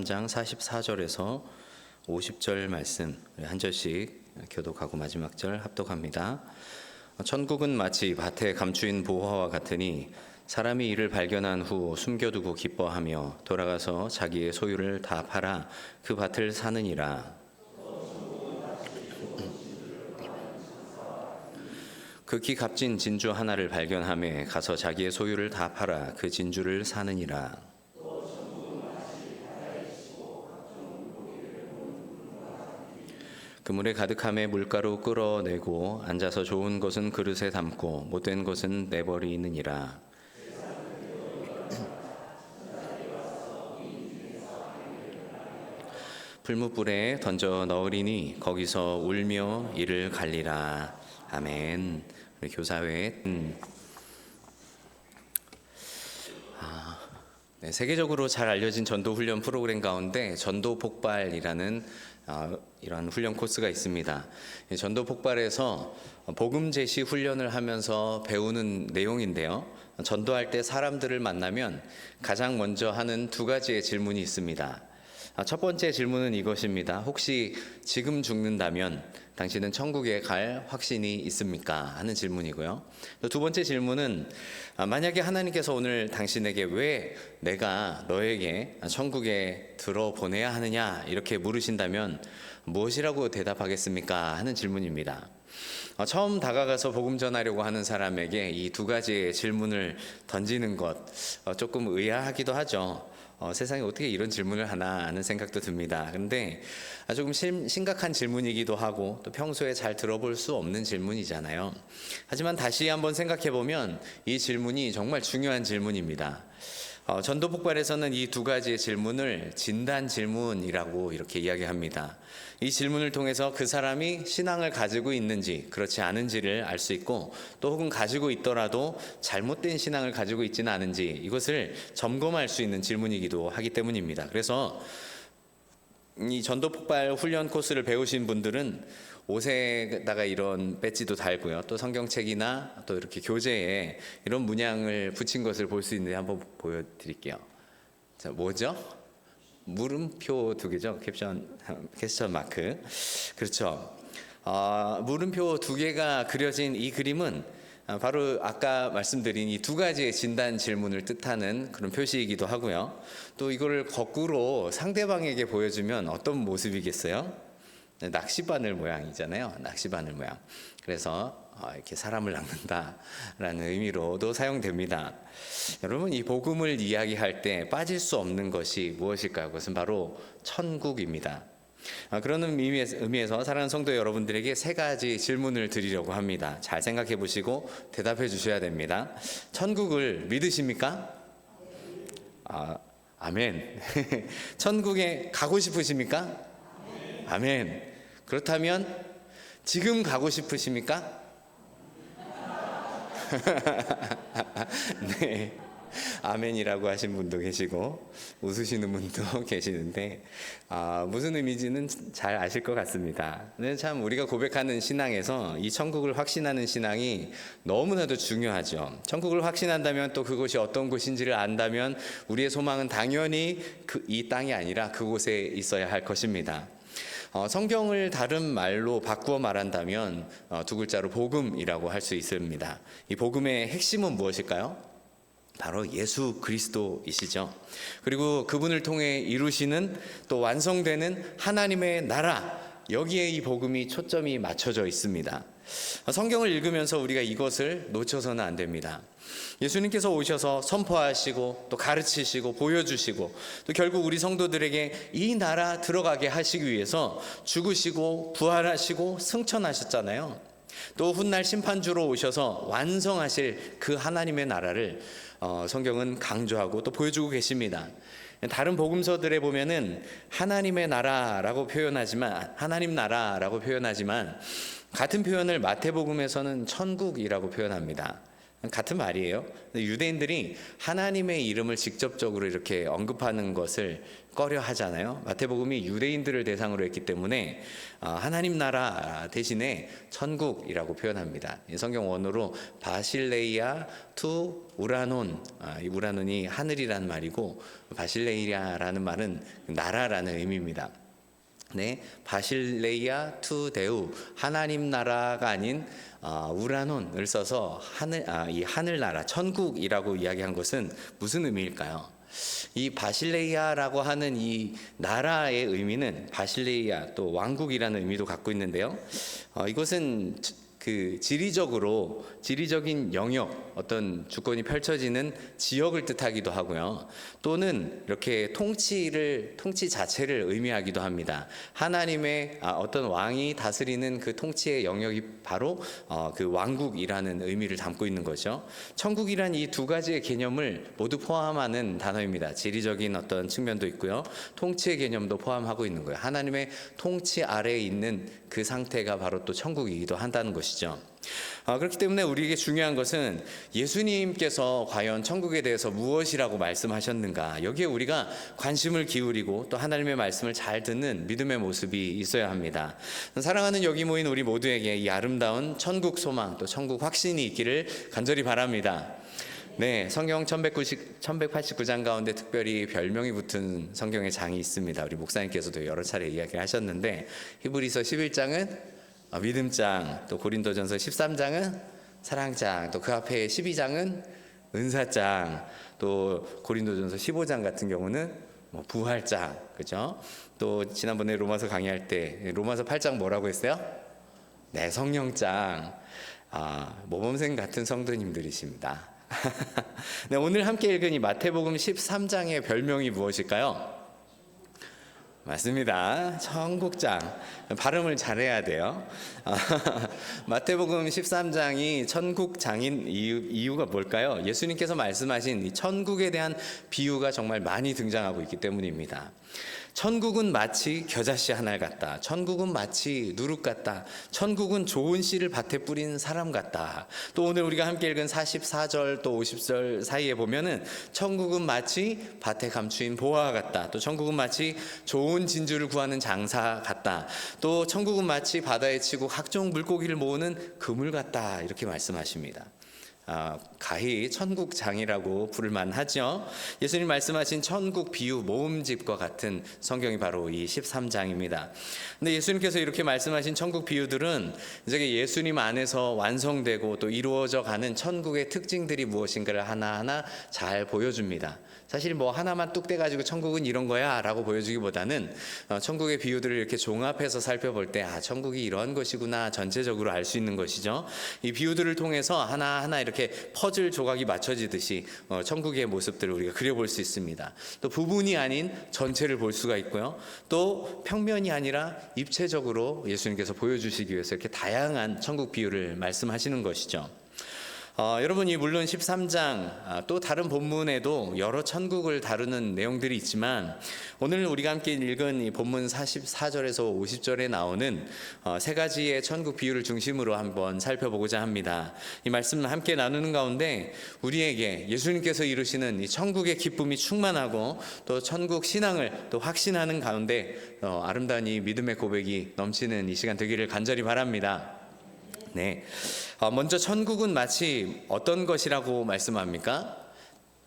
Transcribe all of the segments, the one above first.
13장 44절에서 50절 말씀 한 절씩 교독하고 마지막 절 합독합니다. 천국은 마치 밭에 감추인 보화와 같으니 사람이 이를 발견한 후 숨겨두고 기뻐하며 돌아가서 자기의 소유를 다 팔아 그 밭을 사느니라. 극히 값진 진주 하나를 발견하며 가서 자기의 소유를 다 팔아 그 진주를 사느니라. 그물에 가득함에 물가로 끌어내고 앉아서 좋은 것은 그릇에 담고 못된 것은 내버리느니라. 풀무불에 던져 넣으리니 거기서 울며 이를 갈리라. 아멘. 우리 교사회 세계적으로 잘 알려진 전도 훈련 프로그램 가운데 전도 폭발이라는 이런 훈련 코스가 있습니다. 전도 폭발에서 복음 제시 훈련을 하면서 배우는 내용인데요. 전도할 때 사람들을 만나면 가장 먼저 하는 두 가지의 질문이 있습니다. 첫 번째 질문은 이것입니다. 혹시 지금 죽는다면 당신은 천국에 갈 확신이 있습니까? 하는 질문이고요. 두 번째 질문은 만약에 하나님께서 오늘 당신에게 왜 내가 너에게 천국에 들어보내야 하느냐 이렇게 물으신다면 무엇이라고 대답하겠습니까? 하는 질문입니다. 처음 다가가서 복음 전하려고 하는 사람에게 이 두 가지의 질문을 던지는 것 조금 의아하기도 하죠. 세상에 어떻게 이런 질문을 하나 하는 생각도 듭니다. 그런데 조금 심각한 질문이기도 하고 또 평소에 잘 들어볼 수 없는 질문이잖아요. 하지만 다시 한번 생각해 보면 이 질문이 정말 중요한 질문입니다. 전도 폭발에서는 이 두 가지의 질문을 진단 질문이라고 이렇게 이야기합니다. 이 질문을 통해서 그 사람이 신앙을 가지고 있는지 그렇지 않은지를 알 수 있고 또 혹은 가지고 있더라도 잘못된 신앙을 가지고 있지는 않은지 이것을 점검할 수 있는 질문이기도 하기 때문입니다. 그래서 이 전도 폭발 훈련 코스를 배우신 분들은 옷에다가 이런 배지도 달고요. 또 성경책이나 또 이렇게 교재에 이런 문양을 붙인 것을 볼 수 있는데 한번 보여드릴게요. 자, 뭐죠? 물음표 두 개죠. 캡션 마크. 그렇죠. 물음표 두 개가 그려진 이 그림은 바로 아까 말씀드린 이 두 가지의 진단 질문을 뜻하는 그런 표시이기도 하고요. 또 이거를 거꾸로 상대방에게 보여주면 어떤 모습이겠어요? 낚시바늘 모양이잖아요. 낚시바늘 모양. 그래서 이렇게 사람을 낚는다라는 의미로도 사용됩니다. 여러분, 이 복음을 이야기할 때 빠질 수 없는 것이 무엇일까요? 그것은 바로 천국입니다. 그런 의미에서 사랑하는 성도 여러분들에게 세 가지 질문을 드리려고 합니다. 잘 생각해 보시고 대답해 주셔야 됩니다. 천국을 믿으십니까? 아멘. 천국에 가고 싶으십니까? 아멘. 그렇다면 지금 가고 싶으십니까? 네. 아멘이라고 하신 분도 계시고 웃으시는 분도 계시는데 무슨 의미인지는 잘 아실 것 같습니다. 근데 참 우리가 고백하는 신앙에서 이 천국을 확신하는 신앙이 너무나도 중요하죠. 천국을 확신한다면 또 그곳이 어떤 곳인지를 안다면 우리의 소망은 당연히 이 땅이 아니라 그곳에 있어야 할 것입니다. 성경을 다른 말로 바꾸어 말한다면 두 글자로 복음이라고 할 수 있습니다. 이 복음의 핵심은 무엇일까요? 바로 예수 그리스도이시죠. 그리고 그분을 통해 이루시는 또 완성되는 하나님의 나라, 여기에 이 복음이 초점이 맞춰져 있습니다. 성경을 읽으면서 우리가 이것을 놓쳐서는 안 됩니다. 예수님께서 오셔서 선포하시고 또 가르치시고 보여주시고 또 결국 우리 성도들에게 이 나라 들어가게 하시기 위해서 죽으시고 부활하시고 승천하셨잖아요. 또 훗날 심판주로 오셔서 완성하실 그 하나님의 나라를 성경은 강조하고 또 보여주고 계십니다. 다른 복음서들에 보면은 하나님의 나라라고 표현하지만 하나님 나라라고 표현하지만 같은 표현을 마태복음에서는 천국이라고 표현합니다. 같은 말이에요. 유대인들이 하나님의 이름을 직접적으로 이렇게 언급하는 것을 꺼려 하잖아요. 마태복음이 유대인들을 대상으로 했기 때문에 하나님 나라 대신에 천국이라고 표현합니다. 성경 원어로 바실레이아 투 우라논, 이 우라논이 하늘이라는 말이고 바실레이아라는 말은 나라라는 의미입니다. 네, 바실레이아 투 데우, 하나님 나라가 아닌 우라논을 써서 이 하늘나라 천국이라고 이야기한 것은 무슨 의미일까요? 이 바실레이아라고 하는 이 나라의 의미는 바실레이아 또 왕국이라는 의미도 갖고 있는데요. 이것은 그 지리적인 영역, 어떤 주권이 펼쳐지는 지역을 뜻하기도 하고요. 또는 이렇게 통치 자체를 의미하기도 합니다. 하나님의 어떤 왕이 다스리는 그 통치의 영역이 바로 그 왕국이라는 의미를 담고 있는 거죠. 천국이란 이 두 가지의 개념을 모두 포함하는 단어입니다. 지리적인 어떤 측면도 있고요. 통치의 개념도 포함하고 있는 거예요. 하나님의 통치 아래에 있는 그 상태가 바로 또 천국이기도 한다는 것이죠. 그렇기 때문에 우리에게 중요한 것은 예수님께서 과연 천국에 대해서 무엇이라고 말씀하셨는가, 여기에 우리가 관심을 기울이고 또 하나님의 말씀을 잘 듣는 믿음의 모습이 있어야 합니다. 사랑하는 여기 모인 우리 모두에게 이 아름다운 천국 소망 또 천국 확신이 있기를 간절히 바랍니다. 네, 성경 1189장 가운데 특별히 별명이 붙은 성경의 장이 있습니다. 우리 목사님께서도 여러 차례 이야기하셨는데, 히브리서 11장은 믿음장, 또 고린도전서 13장은 사랑장, 또 그 앞에 12장은 은사장, 또 고린도전서 15장 같은 경우는 부활장, 그죠? 또 지난번에 로마서 강의할 때 로마서 8장 뭐라고 했어요? 네, 성령장. 모범생 같은 성도님들이십니다. 네, 오늘 함께 읽은 이 마태복음 13장의 별명이 무엇일까요? 맞습니다. 천국장. 발음을 잘해야 돼요. 마태복음 13장이 천국장인 이유가 뭘까요? 예수님께서 말씀하신 이 천국에 대한 비유가 정말 많이 등장하고 있기 때문입니다. 천국은 마치 겨자씨 한 알 같다. 천국은 마치 누룩 같다. 천국은 좋은 씨를 밭에 뿌린 사람 같다. 또 오늘 우리가 함께 읽은 44절 또 50절 사이에 보면은 천국은 마치 밭에 감추인 보화 같다. 또 천국은 마치 좋은 진주를 구하는 장사 같다. 또 천국은 마치 바다에 치고 각종 물고기를 모으는 그물 같다. 이렇게 말씀하십니다. 가히 천국장이라고 부를 만하죠. 예수님 말씀하신 천국 비유 모음집과 같은 성경이 바로 이 13장입니다. 근데 예수님께서 이렇게 말씀하신 천국 비유들은 이제 예수님 안에서 완성되고 또 이루어져 가는 천국의 특징들이 무엇인가를 하나하나 잘 보여줍니다. 사실 하나만 뚝 떼가지고 천국은 이런 거야 라고 보여주기보다는 천국의 비유들을 이렇게 종합해서 살펴볼 때 천국이 이런 것이구나 전체적으로 알 수 있는 것이죠. 이 비유들을 통해서 하나하나 이렇게 퍼즐 조각이 맞춰지듯이 천국의 모습들을 우리가 그려볼 수 있습니다. 또 부분이 아닌 전체를 볼 수가 있고요. 또 평면이 아니라 입체적으로 예수님께서 보여주시기 위해서 이렇게 다양한 천국 비유를 말씀하시는 것이죠. 여러분이 물론 13장 또 다른 본문에도 여러 천국을 다루는 내용들이 있지만 오늘 우리가 함께 읽은 이 본문 44절에서 50절에 나오는 세 가지의 천국 비유를 중심으로 한번 살펴보고자 합니다. 이 말씀을 함께 나누는 가운데 우리에게 예수님께서 이루시는 이 천국의 기쁨이 충만하고 또 천국 신앙을 또 확신하는 가운데 아름다운 이 믿음의 고백이 넘치는 이 시간 되기를 간절히 바랍니다. 네, 먼저 천국은 마치 어떤 것이라고 말씀합니까?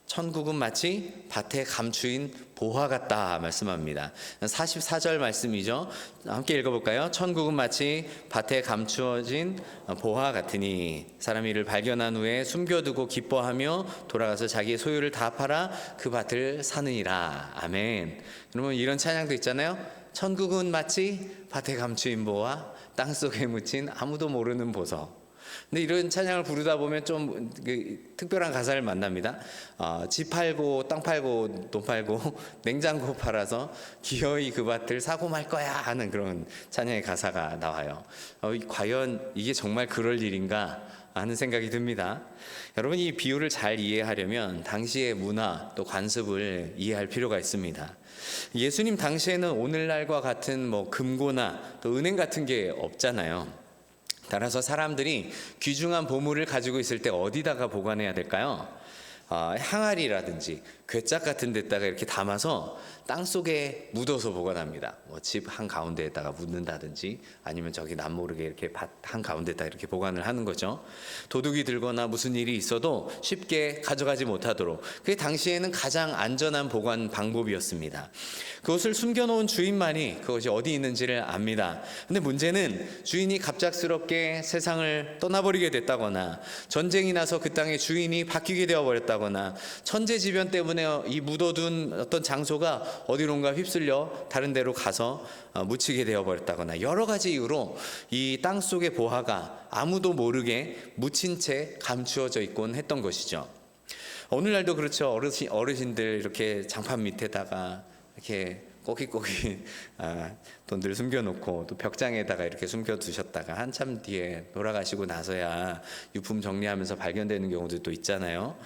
천국은 마치 밭에 감추인 보화 같다 말씀합니다. 44절 말씀이죠. 함께 읽어볼까요? 천국은 마치 밭에 감추어진 보화 같으니 사람이 이를 발견한 후에 숨겨두고 기뻐하며 돌아가서 자기의 소유를 다 팔아 그 밭을 사느니라. 아멘. 여러분 이런 찬양도 있잖아요. 천국은 마치 밭에 감추인 보화, 땅속에 묻힌 아무도 모르는 보석. 근데 이런 찬양을 부르다 보면 좀 특별한 가사를 만납니다. 집 팔고 땅 팔고 돈 팔고 냉장고 팔아서 기어이 그 밭을 사고 말 거야 하는 그런 찬양의 가사가 나와요. 과연 이게 정말 그럴 일인가 하는 생각이 듭니다. 여러분 이 비유를 잘 이해하려면 당시의 문화 또 관습을 이해할 필요가 있습니다. 예수님 당시에는 오늘날과 같은 금고나 또 은행 같은 게 없잖아요. 따라서 사람들이 귀중한 보물을 가지고 있을 때 어디다가 보관해야 될까요? 항아리라든지 괴짝 같은 데다가 이렇게 담아서 땅 속에 묻어서 보관합니다. 뭐 집 한가운데에다가 묻는다든지 아니면 저기 남모르게 이렇게 밭 한가운데에다가 이렇게 보관을 하는 거죠. 도둑이 들거나 무슨 일이 있어도 쉽게 가져가지 못하도록. 그게 당시에는 가장 안전한 보관 방법이었습니다. 그것을 숨겨놓은 주인만이 그것이 어디 있는지를 압니다. 근데 문제는 주인이 갑작스럽게 세상을 떠나버리게 됐다거나 전쟁이 나서 그 땅의 주인이 바뀌게 되어버렸다거나 천재지변 때문에 이 묻어둔 어떤 장소가 어디론가 휩쓸려 다른 데로 가서 묻히게 되어버렸다거나 여러 가지 이유로 이 땅 속의 보화가 아무도 모르게 묻힌 채 감추어져 있곤 했던 것이죠. 오늘날도 그렇죠. 어르신들 이렇게 장판 밑에다가 이렇게 꼬깃꼬깃 돈들 숨겨놓고 또 벽장에다가 이렇게 숨겨두셨다가 한참 뒤에 돌아가시고 나서야 유품 정리하면서 발견되는 경우도 있잖아요.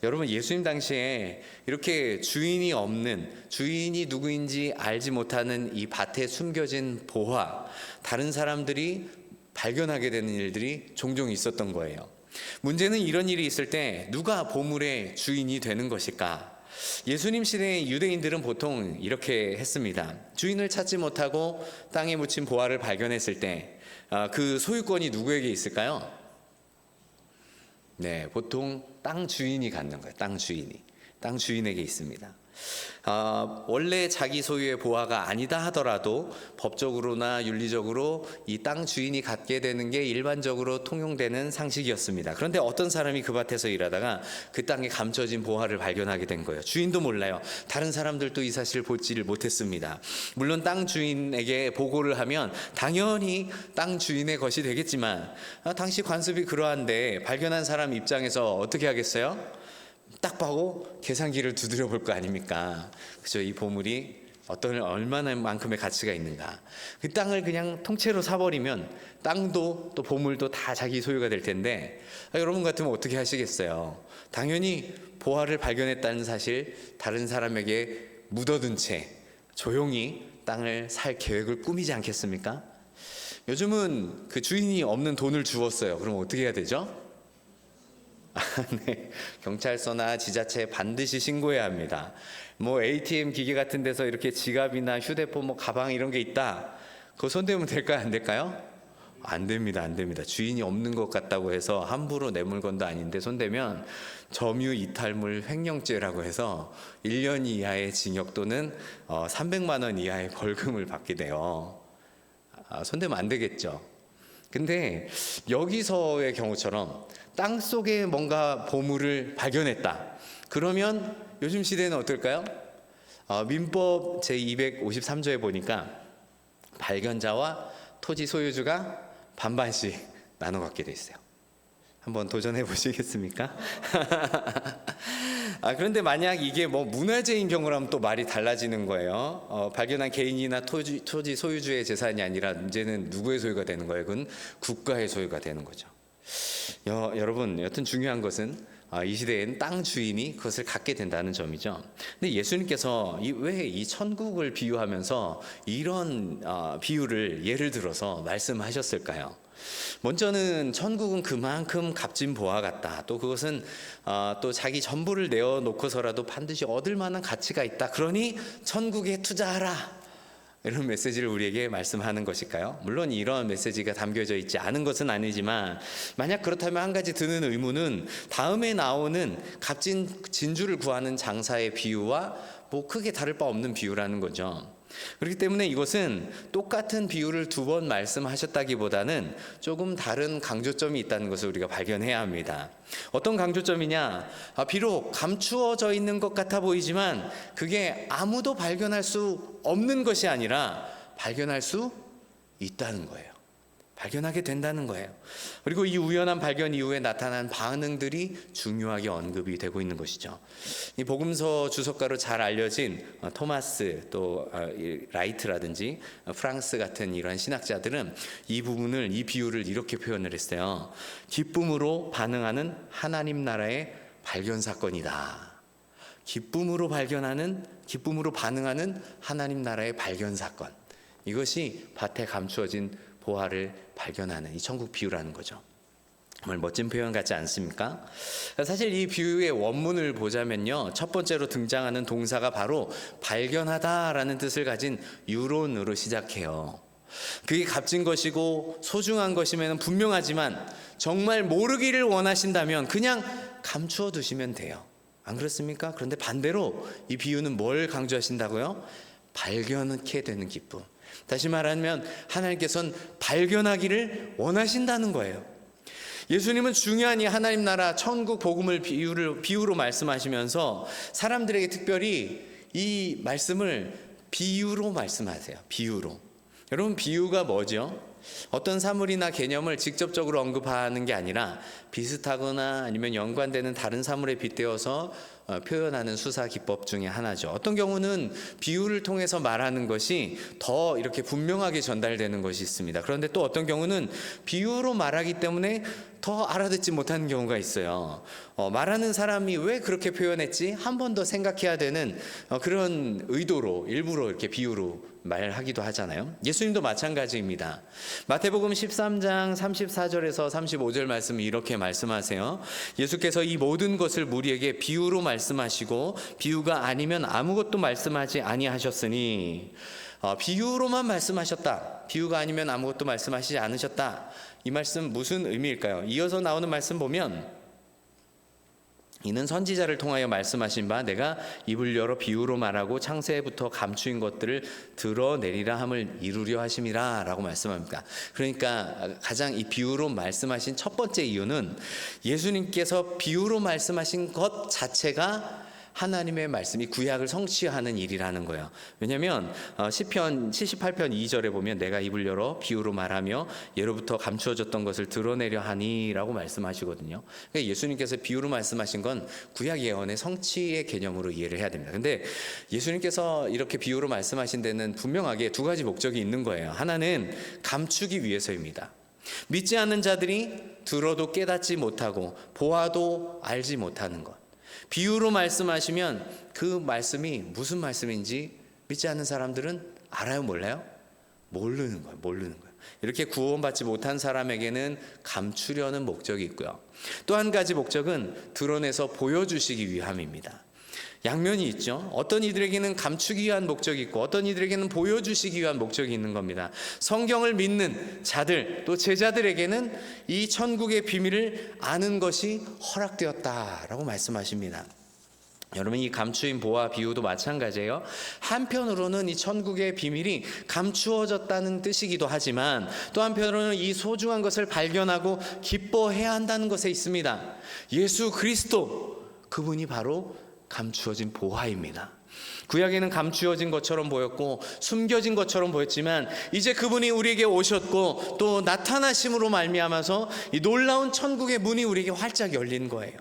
여러분, 예수님 당시에 이렇게 주인이 없는, 주인이 누구인지 알지 못하는 이 밭에 숨겨진 보화, 다른 사람들이 발견하게 되는 일들이 종종 있었던 거예요. 문제는 이런 일이 있을 때 누가 보물의 주인이 되는 것일까? 예수님 시대의 유대인들은 보통 이렇게 했습니다. 주인을 찾지 못하고 땅에 묻힌 보화를 발견했을 때 그 소유권이 누구에게 있을까요? 네, 보통 땅 주인이 갖는 거예요. 땅 주인에게 있습니다. 원래 자기 소유의 보화가 아니다 하더라도 법적으로나 윤리적으로 이 땅 주인이 갖게 되는 게 일반적으로 통용되는 상식이었습니다. 그런데 어떤 사람이 그 밭에서 일하다가 그 땅에 감춰진 보화를 발견하게 된 거예요. 주인도 몰라요. 다른 사람들도 이 사실을 보지를 못했습니다. 물론 땅 주인에게 보고를 하면 당연히 땅 주인의 것이 되겠지만 당시 관습이 그러한데 발견한 사람 입장에서 어떻게 하겠어요? 딱 봐도 계산기를 두드려 볼 거 아닙니까? 그죠? 이 보물이 얼마나 만큼의 가치가 있는가. 그 땅을 그냥 통째로 사버리면 땅도 또 보물도 다 자기 소유가 될 텐데 여러분 같으면 어떻게 하시겠어요? 당연히 보화를 발견했다는 사실 다른 사람에게 묻어둔 채 조용히 땅을 살 계획을 꾸미지 않겠습니까? 요즘은 그 주인이 없는 돈을 주웠어요. 그럼 어떻게 해야 되죠? 네. 경찰서나 지자체에 반드시 신고해야 합니다. 뭐 ATM 기계 같은 데서 이렇게 지갑이나 휴대폰, 뭐 가방 이런 게 있다. 그거 손대면 될까요? 안 될까요? 안 됩니다. 안 됩니다. 주인이 없는 것 같다고 해서 함부로 내 물건도 아닌데 손대면 점유 이탈물 횡령죄라고 해서 1년 이하의 징역 또는 300만 원 이하의 벌금을 받게 돼요. 손대면 안 되겠죠. 근데 여기서의 경우처럼 땅 속에 뭔가 보물을 발견했다. 그러면 요즘 시대는 어떨까요? 민법 제253조에 보니까 발견자와 토지 소유주가 반반씩 나눠 갖게 돼 있어요. 한번 도전해 보시겠습니까? 그런데 만약 이게 뭐 문화재인 경우라면 또 말이 달라지는 거예요. 발견한 개인이나 토지 소유주의 재산이 아니라 이제는 누구의 소유가 되는 거예요? 그건 국가의 소유가 되는 거죠. 여러분, 여튼 중요한 것은 이 시대엔 땅 주인이 그것을 갖게 된다는 점이죠. 근데 예수님께서 왜 이 천국을 비유하면서 이런 비유를 예를 들어서 말씀하셨을까요? 먼저는 천국은 그만큼 값진 보화 같다. 또 그것은 또 자기 전부를 내어놓고서라도 반드시 얻을 만한 가치가 있다. 그러니 천국에 투자하라. 이런 메시지를 우리에게 말씀하는 것일까요? 물론 이런 메시지가 담겨져 있지 않은 것은 아니지만 만약 그렇다면 한 가지 드는 의문은 다음에 나오는 값진 진주를 구하는 장사의 비유와 뭐 크게 다를 바 없는 비유라는 거죠. 그렇기 때문에 이것은 똑같은 비유를 2번 말씀하셨다기보다는 조금 다른 강조점이 있다는 것을 우리가 발견해야 합니다. 어떤 강조점이냐? 비록 감추어져 있는 것 같아 보이지만 그게 아무도 발견할 수 없는 것이 아니라 발견할 수 있다는 거예요. 발견하게 된다는 거예요. 그리고 이 우연한 발견 이후에 나타난 반응들이 중요하게 언급이 되고 있는 것이죠. 이 복음서 주석가로 잘 알려진 토마스 또 라이트라든지 프랑스 같은 이러한 신학자들은 이 부분을, 이 비유를 이렇게 표현을 했어요. 기쁨으로 반응하는 하나님 나라의 발견 사건이다. 기쁨으로 반응하는 하나님 나라의 발견 사건. 이것이 밭에 감추어진 보화를 발견하는 이 천국 비유라는 거죠. 정말 멋진 표현 같지 않습니까? 사실 이 비유의 원문을 보자면요, 첫 번째로 등장하는 동사가 바로 발견하다라는 뜻을 가진 유론으로 시작해요. 그게 값진 것이고 소중한 것이면 분명하지만 정말 모르기를 원하신다면 그냥 감추어 두시면 돼요. 안 그렇습니까? 그런데 반대로 이 비유는 뭘 강조하신다고요? 발견하게 되는 기쁨. 다시 말하면 하나님께서는 발견하기를 원하신다는 거예요. 예수님은 중요한 이 하나님 나라 천국 복음을 비유로 말씀하시면서 사람들에게 특별히 이 말씀을 비유로 말씀하세요. 비유로. 여러분, 비유가 뭐죠? 어떤 사물이나 개념을 직접적으로 언급하는 게 아니라 비슷하거나 아니면 연관되는 다른 사물에 빗대어서 표현하는 수사 기법 중에 하나죠. 어떤 경우는 비유를 통해서 말하는 것이 더 이렇게 분명하게 전달되는 것이 있습니다. 그런데 또 어떤 경우는 비유로 말하기 때문에 더 알아듣지 못하는 경우가 있어요. 말하는 사람이 왜 그렇게 표현했지? 한 번 더 생각해야 되는 그런 의도로 일부러 이렇게 비유로 말하기도 하잖아요. 예수님도 마찬가지입니다. 마태복음 13장 34절에서 35절 말씀이 이렇게 말씀하세요. 예수께서 이 모든 것을 무리에게 비유로 말씀하시고 비유가 아니면 아무것도 말씀하지 아니하셨으니, 비유로만 말씀하셨다. 비유가 아니면 아무것도 말씀하시지 않으셨다. 이 말씀 무슨 의미일까요? 이어서 나오는 말씀 보면 이는 선지자를 통하여 말씀하신 바 내가 입을 열어 비유로 말하고 창세부터 감추인 것들을 드러내리라 함을 이루려 하심이라 라고 말씀합니다. 그러니까 가장 이 비유로 말씀하신 첫 번째 이유는 예수님께서 비유로 말씀하신 것 자체가 하나님의 말씀이 구약을 성취하는 일이라는 거예요. 왜냐하면 시편 78편 2절에 보면 내가 입을 열어 비유로 말하며 예로부터 감추어졌던 것을 드러내려 하니 라고 말씀하시거든요. 그러니까 예수님께서 비유로 말씀하신 건 구약 예언의 성취의 개념으로 이해를 해야 됩니다. 근데 예수님께서 이렇게 비유로 말씀하신 데는 분명하게 두 가지 목적이 있는 거예요. 하나는 감추기 위해서입니다. 믿지 않는 자들이 들어도 깨닫지 못하고 보아도 알지 못하는 것. 비유로 말씀하시면 그 말씀이 무슨 말씀인지 믿지 않는 사람들은 알아요, 몰라요? 모르는 거예요. 이렇게 구원받지 못한 사람에게는 감추려는 목적이 있고요. 또 한 가지 목적은 드러내서 보여주시기 위함입니다. 양면이 있죠. 어떤 이들에게는 감추기 위한 목적이 있고 어떤 이들에게는 보여주시기 위한 목적이 있는 겁니다. 성경을 믿는 자들 또 제자들에게는 이 천국의 비밀을 아는 것이 허락되었다라고 말씀하십니다. 여러분, 이 감추인 보화 비유도 마찬가지예요. 한편으로는 이 천국의 비밀이 감추어졌다는 뜻이기도 하지만 또 한편으로는 이 소중한 것을 발견하고 기뻐해야 한다는 것에 있습니다. 예수 그리스도, 그분이 바로 감추어진 보화입니다. 구약에는 감추어진 것처럼 보였고 숨겨진 것처럼 보였지만 이제 그분이 우리에게 오셨고 또 나타나심으로 말미암아서 이 놀라운 천국의 문이 우리에게 활짝 열린 거예요.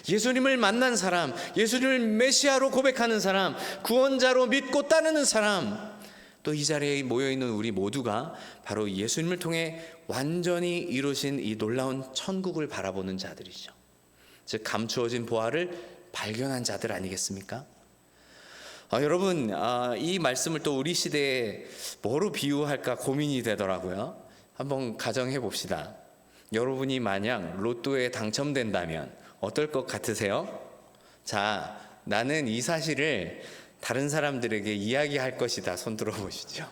예수님을 만난 사람, 예수님을 메시아로 고백하는 사람, 구원자로 믿고 따르는 사람, 또 이 자리에 모여있는 우리 모두가 바로 예수님을 통해 완전히 이루신 이 놀라운 천국을 바라보는 자들이죠. 즉 감추어진 보화를 발견한 자들 아니겠습니까? 여러분, 이 말씀을 또 우리 시대에 뭐로 비유할까 고민이 되더라고요. 한번 가정해 봅시다. 여러분이 만약 로또에 당첨된다면 어떨 것 같으세요? 자, 나는 이 사실을 다른 사람들에게 이야기할 것이다. 손 들어 보시죠.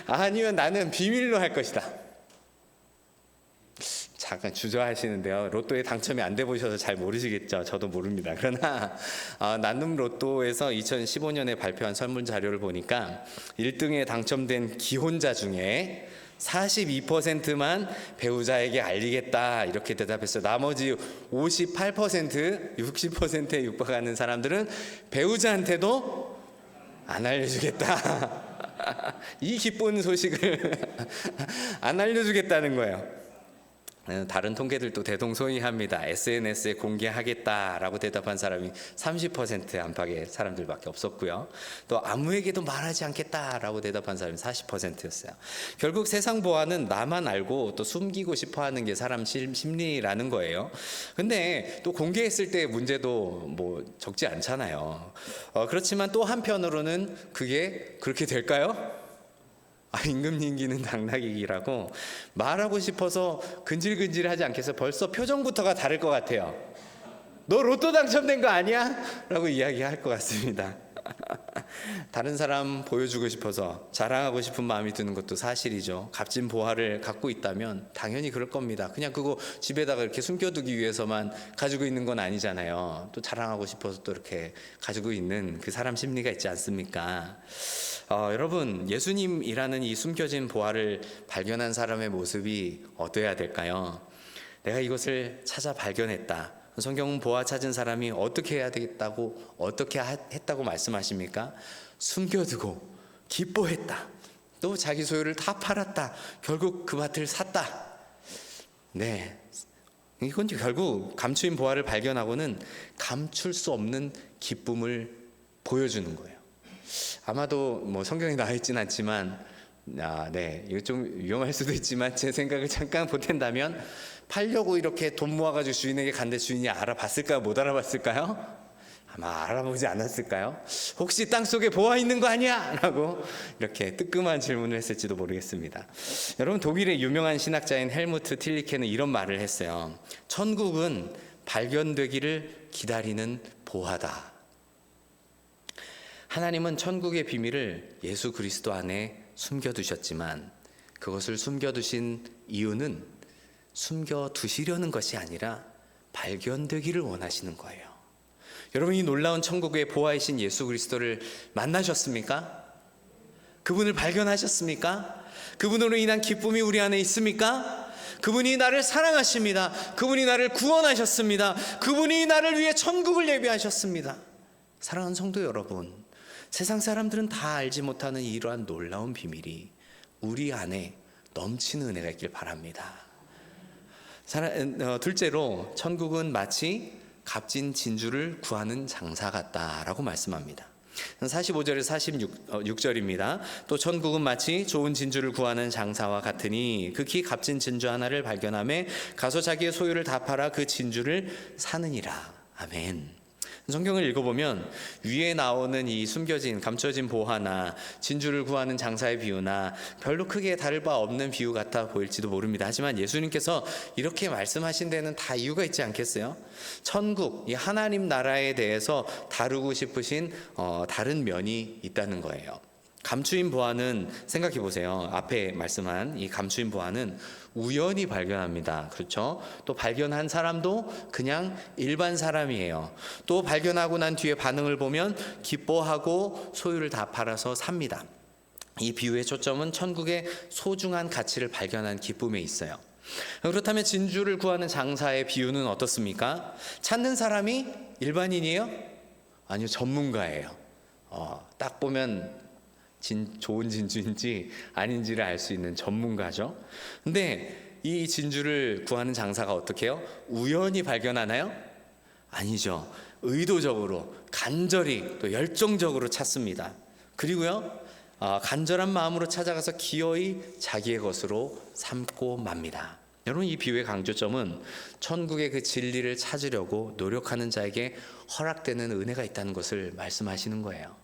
아니면 나는 비밀로 할 것이다. 잠깐 주저하시는데요. 로또에 당첨이 안 돼 보셔서 잘 모르시겠죠. 저도 모릅니다. 그러나 나눔 로또에서 2015년에 발표한 설문 자료를 보니까 1등에 당첨된 기혼자 중에 42%만 배우자에게 알리겠다 이렇게 대답했어요. 나머지 58%, 60%에 육박하는 사람들은 배우자한테도 안 알려주겠다. 이 기쁜 소식을 안 알려주겠다는 거예요. 다른 통계들도 대동소이합니다. SNS에 공개하겠다라고 대답한 사람이 30% 안팎의 사람들밖에 없었고요. 또 아무에게도 말하지 않겠다라고 대답한 사람이 40%였어요. 결국 세상 보안은 나만 알고 또 숨기고 싶어하는 게 사람 심리라는 거예요. 근데 또 공개했을 때 문제도 뭐 적지 않잖아요. 그렇지만 또 한편으로는 그게 그렇게 될까요? 임금님기는 당나귀기라고 말하고 싶어서 근질근질하지 않겠어요? 벌써 표정부터가 다를 것 같아요. 너 로또 당첨된 거 아니야? 라고 이야기할 것 같습니다. 다른 사람 보여주고 싶어서 자랑하고 싶은 마음이 드는 것도 사실이죠. 값진 보화를 갖고 있다면 당연히 그럴 겁니다. 그냥 그거 집에다가 이렇게 숨겨두기 위해서만 가지고 있는 건 아니잖아요. 또 자랑하고 싶어서 또 이렇게 가지고 있는 그 사람 심리가 있지 않습니까? 여러분, 예수님이라는 이 숨겨진 보화를 발견한 사람의 모습이 어떠해야 될까요? 내가 이것을 찾아 발견했다. 성경은 보화 찾은 사람이 어떻게 해야 되겠다고, 어떻게 했다고 말씀하십니까? 숨겨두고 기뻐했다. 또 자기 소유를 다 팔았다. 결국 그 밭을 샀다. 네, 이건 결국 감추인 보화를 발견하고는 감출 수 없는 기쁨을 보여주는 거예요. 아마도 성경에 나와 있지는 않지만, 이거 좀 위험할 수도 있지만 제 생각을 잠깐 보탠다면, 팔려고 이렇게 돈 모아가지고 주인에게 간데 주인이 알아봤을까요? 못 알아봤을까요? 아마 알아보지 않았을까요? 혹시 땅속에 보화 있는 거 아니야? 라고 이렇게 뜨끔한 질문을 했을지도 모르겠습니다. 여러분, 독일의 유명한 신학자인 헬무트 틸리케는 이런 말을 했어요. 천국은 발견되기를 기다리는 보화다. 하나님은 천국의 비밀을 예수 그리스도 안에 숨겨두셨지만 그것을 숨겨두신 이유는 숨겨두시려는 것이 아니라 발견되기를 원하시는 거예요. 여러분, 이 놀라운 천국의 보화이신 예수 그리스도를 만나셨습니까? 그분을 발견하셨습니까? 그분으로 인한 기쁨이 우리 안에 있습니까? 그분이 나를 사랑하십니다. 그분이 나를 구원하셨습니다. 그분이 나를 위해 천국을 예비하셨습니다. 사랑하는 성도 여러분, 세상 사람들은 다 알지 못하는 이러한 놀라운 비밀이 우리 안에 넘치는 은혜가 있길 바랍니다. 둘째로, 천국은 마치 값진 진주를 구하는 장사 같다라고 말씀합니다. 45절에서 46절입니다. 또 천국은 마치 좋은 진주를 구하는 장사와 같으니 극히 값진 진주 하나를 발견하매 가서 자기의 소유를 다 팔아 그 진주를 사느니라. 아멘. 성경을 읽어보면 위에 나오는 이 숨겨진 감춰진 보화나 진주를 구하는 장사의 비유나 별로 크게 다를 바 없는 비유 같아 보일지도 모릅니다. 하지만 예수님께서 이렇게 말씀하신 데는 다 이유가 있지 않겠어요? 천국, 이 하나님 나라에 대해서 다루고 싶으신 다른 면이 있다는 거예요. 감추인 보화는 생각해 보세요. 앞에 말씀한 이 감추인 보화는 우연히 발견합니다. 그렇죠? 또 발견한 사람도 그냥 일반 사람이에요. 또 발견하고 난 뒤에 반응을 보면 기뻐하고 소유를 다 팔아서 삽니다. 이 비유의 초점은 천국의 소중한 가치를 발견한 기쁨에 있어요. 그렇다면 진주를 구하는 장사의 비유는 어떻습니까? 찾는 사람이 일반인이에요? 아니요, 전문가예요. 딱 보면 좋은 진주인지 아닌지를 알 수 있는 전문가죠. 근데 이 진주를 구하는 장사가 어떻게 해요? 우연히 발견하나요? 아니죠. 의도적으로, 간절히, 또 열정적으로 찾습니다. 그리고요, 간절한 마음으로 찾아가서 기어이 자기의 것으로 삼고 맙니다. 여러분, 이 비유의 강조점은 천국의 그 진리를 찾으려고 노력하는 자에게 허락되는 은혜가 있다는 것을 말씀하시는 거예요.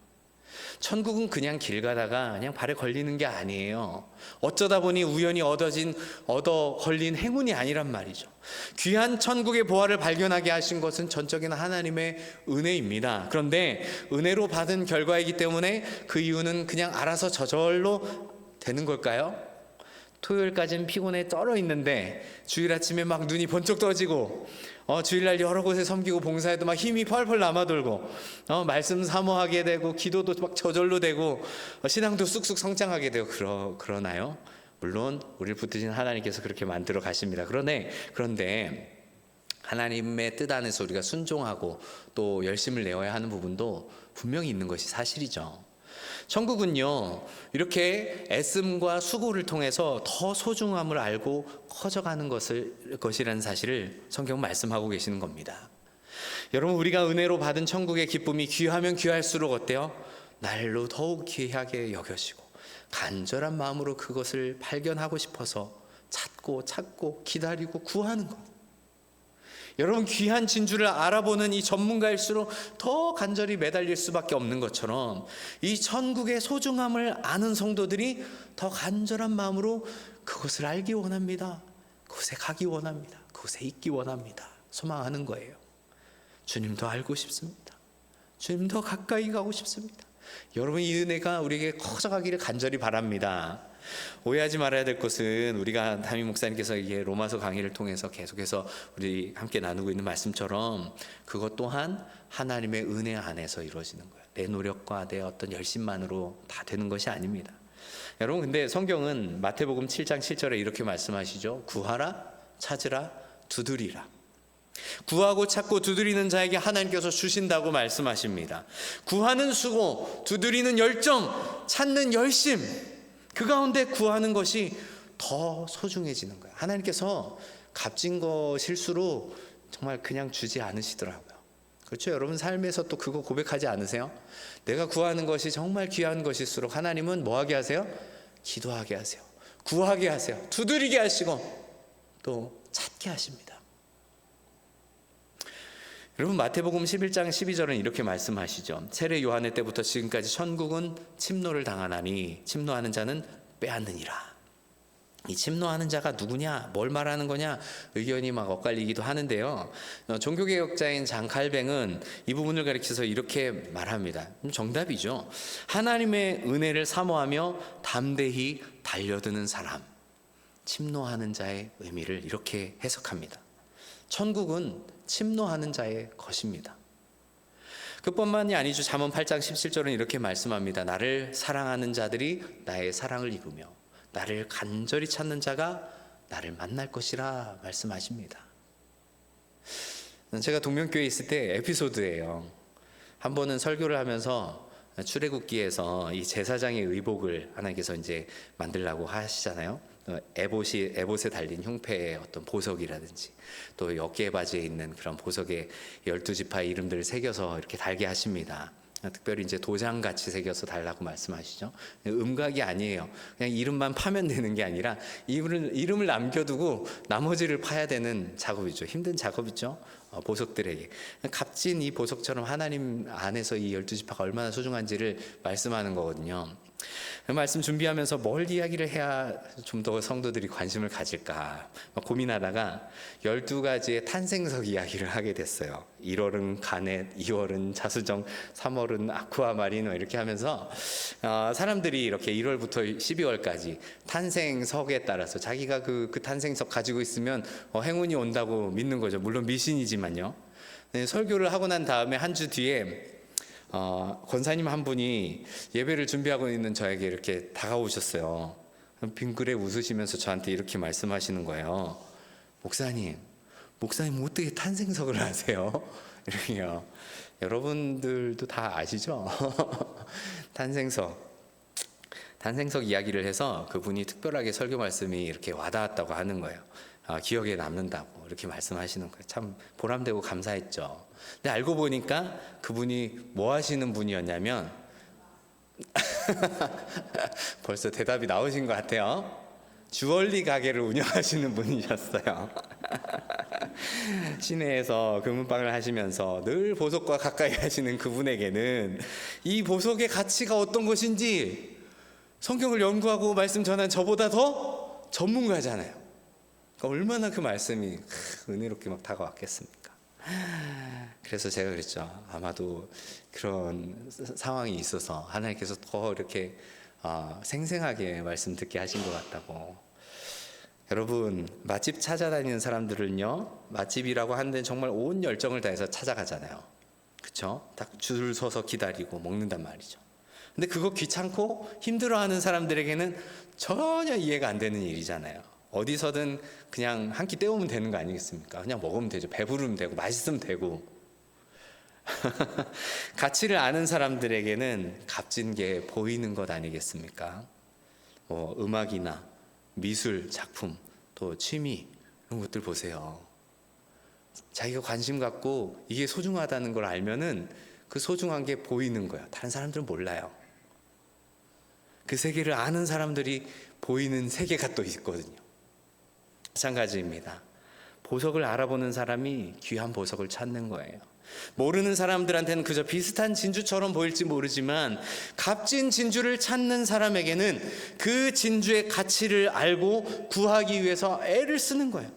천국은 그냥 길 가다가 그냥 발에 걸리는 게 아니에요. 어쩌다 보니 우연히 얻어 걸린 행운이 아니란 말이죠. 귀한 천국의 보화를 발견하게 하신 것은 전적인 하나님의 은혜입니다. 그런데 은혜로 받은 결과이기 때문에 그 이유는 그냥 알아서 저절로 되는 걸까요? 토요일까지는 피곤해 떨어 있는데 주일 아침에 막 눈이 번쩍 떠지고 주일날 여러 곳에 섬기고 봉사해도 막 힘이 펄펄 남아돌고 말씀 사모하게 되고 기도도 막 저절로 되고 신앙도 쑥쑥 성장하게 되고 그러나요? 물론 우리를 붙드신 하나님께서 그렇게 만들어 가십니다. 그런데 하나님의 뜻 안에서 우리가 순종하고 또 열심을 내어야 하는 부분도 분명히 있는 것이 사실이죠. 천국은요, 이렇게 애씀과 수고를 통해서 더 소중함을 알고 커져가는 것이라는 사실을 성경은 말씀하고 계시는 겁니다. 여러분, 우리가 은혜로 받은 천국의 기쁨이 귀하면 귀할수록 어때요? 날로 더욱 귀하게 여겨지고 간절한 마음으로 그것을 발견하고 싶어서 찾고 기다리고 구하는 것. 여러분, 귀한 진주를 알아보는 이 전문가일수록 더 간절히 매달릴 수밖에 없는 것처럼 이 천국의 소중함을 아는 성도들이 더 간절한 마음으로 그곳을 알기 원합니다. 그곳에 가기 원합니다. 그곳에 있기 원합니다. 소망하는 거예요. 주님도 알고 싶습니다. 주님 더 가까이 가고 싶습니다. 여러분, 이 은혜가 우리에게 커져가기를 간절히 바랍니다. 오해하지 말아야 될 것은 우리가 담임 목사님께서 이게 로마서 강의를 통해서 계속해서 우리 함께 나누고 있는 말씀처럼 그것 또한 하나님의 은혜 안에서 이루어지는 거예요. 내 노력과 내 어떤 열심만으로 다 되는 것이 아닙니다. 여러분, 근데 성경은 마태복음 7장 7절에 이렇게 말씀하시죠. 구하라, 찾으라, 두드리라. 구하고 찾고 두드리는 자에게 하나님께서 주신다고 말씀하십니다. 구하는 수고, 두드리는 열정, 찾는 열심, 그 가운데 구하는 것이 더 소중해지는 거예요. 하나님께서 값진 것일수록 정말 그냥 주지 않으시더라고요. 그렇죠? 여러분 삶에서 또 그거 고백하지 않으세요? 내가 구하는 것이 정말 귀한 것일수록 하나님은 뭐 하게 하세요? 기도하게 하세요. 구하게 하세요. 두드리게 하시고 또 찾게 하십니다. 여러분, 마태복음 11장 12절은 이렇게 말씀하시죠. 세례 요한의 때부터 지금까지 천국은 침노를 당하나니 침노하는 자는 빼앗느니라. 이 침노하는 자가 누구냐, 뭘 말하는 거냐 의견이 막 엇갈리기도 하는데요. 종교개혁자인 장 칼뱅은 이 부분을 가리켜서 이렇게 말합니다. 정답이죠. 하나님의 은혜를 사모하며 담대히 달려드는 사람, 침노하는 자의 의미를 이렇게 해석합니다. 천국은 침노하는 자의 것입니다. 그뿐만이 아니죠. 잠언 8장 17절은 이렇게 말씀합니다. 나를 사랑하는 자들이 나의 사랑을 입으며 나를 간절히 찾는 자가 나를 만날 것이라 말씀하십니다. 제가 동명교회에 있을 때 에피소드예요. 한 번은 설교를 하면서 출애굽기에서 이 제사장의 의복을 하나님께서 이제 만들라고 하시잖아요. 에봇에 달린 흉패의 어떤 보석이라든지 또 어깨 바지에 있는 그런 보석에 12지파의 이름들을 새겨서 이렇게 달게 하십니다. 특별히 이제 도장같이 새겨서 달라고 말씀하시죠. 음각이 아니에요. 그냥 이름만 파면 되는 게 아니라 이름을 남겨두고 나머지를 파야 되는 작업이죠. 힘든 작업이죠. 보석들에게 값진 이 보석처럼 하나님 안에서 이 12지파가 얼마나 소중한지를 말씀하는 거거든요. 그 말씀 준비하면서 뭘 이야기를 해야 좀 더 성도들이 관심을 가질까 고민하다가 12가지의 탄생석 이야기를 하게 됐어요. 1월은 가넷, 2월은 자수정, 3월은 아쿠아마린 이렇게 하면서 사람들이 이렇게 1월부터 12월까지 탄생석에 따라서 자기가 그 탄생석 가지고 있으면 행운이 온다고 믿는 거죠. 물론 미신이지만요. 설교를 하고 난 다음에 한 주 뒤에 권사님 한 분이 예배를 준비하고 있는 저에게 이렇게 다가오셨어요. 빙그레 웃으시면서 저한테 이렇게 말씀하시는 거예요. 목사님 어떻게 탄생석을 하세요? 이렇게요. 여러분들도 다 아시죠? 탄생석 이야기를 해서 그분이 특별하게 설교 말씀이 이렇게 와닿았다고 하는 거예요. 기억에 남는다고 이렇게 말씀하시는 거예요. 참 보람되고 감사했죠. 근데 알고 보니까 그분이 뭐 하시는 분이었냐면 벌써 대답이 나오신 것 같아요. 주얼리 가게를 운영하시는 분이셨어요. 시내에서 금은방을 하시면서 늘 보석과 가까이 하시는 그분에게는 이 보석의 가치가 어떤 것인지 성경을 연구하고 말씀 전한 저보다 더 전문가잖아요. 그러니까 얼마나 그 말씀이 은혜롭게 막 다가왔겠습니까? 그래서 제가 그랬죠. 아마도 그런 상황이 있어서 하나님께서 더 이렇게 생생하게 말씀 듣게 하신 것 같다고. 여러분, 맛집 찾아다니는 사람들은요, 맛집이라고 하는데 정말 온 열정을 다해서 찾아가잖아요. 그렇죠? 딱 줄 서서 기다리고 먹는단 말이죠. 근데 그거 귀찮고 힘들어하는 사람들에게는 전혀 이해가 안 되는 일이잖아요. 어디서든 그냥 한 끼 때우면 되는 거 아니겠습니까? 그냥 먹으면 되죠. 배부르면 되고 맛있으면 되고. 가치를 아는 사람들에게는 값진 게 보이는 것 아니겠습니까? 음악이나 미술 작품, 또 취미 이런 것들 보세요. 자기가 관심 갖고 이게 소중하다는 걸 알면은 그 소중한 게 보이는 거예요. 다른 사람들은 몰라요. 그 세계를 아는 사람들이 보이는 세계가 또 있거든요. 마찬가지입니다. 보석을 알아보는 사람이 귀한 보석을 찾는 거예요. 모르는 사람들한테는 그저 비슷한 진주처럼 보일지 모르지만 값진 진주를 찾는 사람에게는 그 진주의 가치를 알고 구하기 위해서 애를 쓰는 거예요.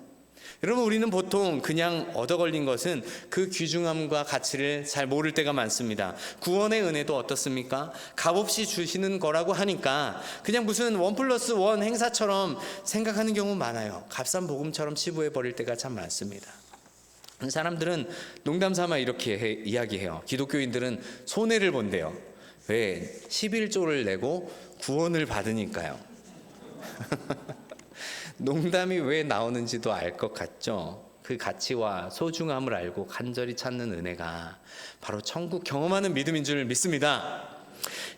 여러분, 우리는 보통 그냥 얻어 걸린 것은 그 귀중함과 가치를 잘 모를 때가 많습니다. 구원의 은혜도 어떻습니까? 값없이 주시는 거라고 하니까 그냥 무슨 1+1 행사처럼 생각하는 경우 많아요. 값싼 복음처럼 치부해 버릴 때가 참 많습니다. 사람들은 농담 삼아 이렇게 이야기해요. 기독교인들은 손해를 본대요. 왜? 11조를 내고 구원을 받으니까요. 농담이 왜 나오는지도 알 것 같죠? 그 가치와 소중함을 알고 간절히 찾는 은혜가 바로 천국 경험하는 믿음인 줄 믿습니다.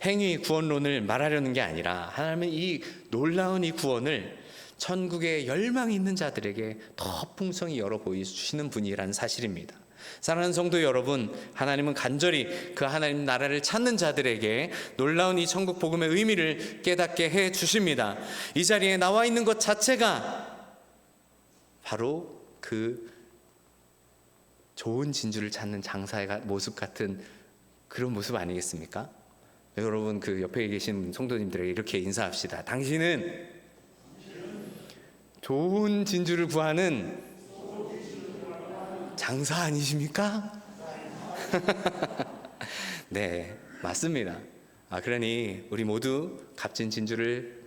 행위 구원론을 말하려는 게 아니라 하나님은 이 놀라운 이 구원을 천국에 열망이 있는 자들에게 더 풍성히 열어 보여주시는 분이라는 사실입니다. 사랑하는 성도 여러분, 하나님은 간절히 그 하나님 나라를 찾는 자들에게 놀라운 이 천국 복음의 의미를 깨닫게 해 주십니다. 이 자리에 나와 있는 것 자체가 바로 그 좋은 진주를 찾는 장사의 모습 같은 그런 모습 아니겠습니까? 여러분, 그 옆에 계신 성도님들에게 이렇게 인사합시다. 당신은 좋은 진주를 구하는 장사 아니십니까? 네, 맞습니다. 그러니 우리 모두 값진 진주를